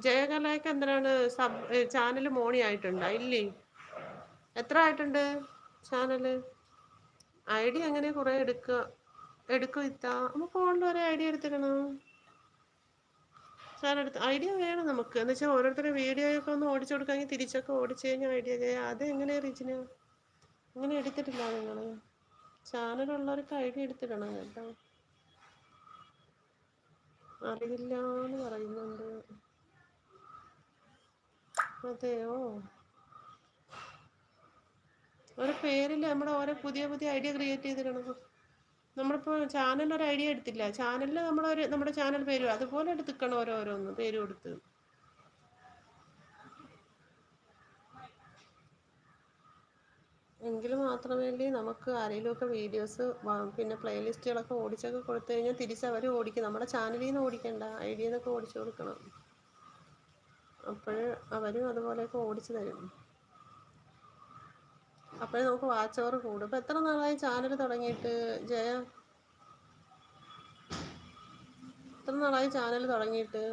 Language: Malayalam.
ജയകലയൊക്കെ എന്തിനാണ് ചാനൽ മോണി ആയിട്ടുണ്ടോ? ഇല്ലേ? എത്ര ആയിട്ടുണ്ട് ചാനല്? ഐഡിയ എങ്ങനെ കുറെ എടുക്കും ഇത്താ. നമ്മൾ ഫോണിൽ ഒരേ ഐഡിയ എടുത്തിക്കണം. ചാനൽ ഐഡിയ വേണം നമുക്ക്. എന്ന് വെച്ചാൽ ഓരോരുത്തരുടെ വീഡിയോ ഒക്കെ ഒന്ന് ഓടിച്ചു കൊടുക്കാമെങ്കിൽ തിരിച്ചൊക്കെ ഓടിച്ചു കഴിഞ്ഞാൽ ഐഡിയ ചെയ്യാം. അത് എങ്ങനെയാ റീച്ചിന്? അങ്ങനെ എടുത്തിട്ടില്ല നിങ്ങൾ. ചാനലുള്ളവർക്ക് ഐഡിയ എടുത്തിടണം കേട്ടോ. അറിയില്ല എന്ന് പറയുന്നുണ്ട്. അതെയോ? ഒരു പേരിൽ നമ്മുടെ ഓരോ പുതിയ പുതിയ ഐഡിയ ക്രിയേറ്റ് ചെയ്തിടണം. നമ്മളിപ്പോൾ ചാനലിൽ ഒരു ഐഡിയ എടുത്തില്ല, ചാനലിൽ നമ്മുടെ ചാനൽ പേര് അതുപോലെ എടുത്തിക്കണം, ഓരോരോന്ന് പേര് കൊടുത്ത്. എങ്കിൽ മാത്രമേ നമുക്ക് ആരെങ്കിലുമൊക്കെ വീഡിയോസ് പിന്നെ പ്ലേലിസ്റ്റുകളൊക്കെ ഓടിച്ചൊക്കെ കൊടുത്തു കഴിഞ്ഞാൽ തിരിച്ച് അവർ ഓടിക്കും. നമ്മുടെ ചാനലിൽ നിന്ന് ഓടിക്കണ്ട, ഐഡിയയിൽ നിന്നൊക്കെ ഓടിച്ചു കൊടുക്കണം. അപ്പോഴ് അവരും അതുപോലെയൊക്കെ ഓടിച്ചു തരും. അപ്പോഴേ നമുക്ക് വാച്ച് അവർ കൂടും. ഇപ്പം എത്ര നാളായി ചാനൽ തുടങ്ങിയിട്ട് ജയ? എത്ര നാളായി ചാനൽ തുടങ്ങിയിട്ട്?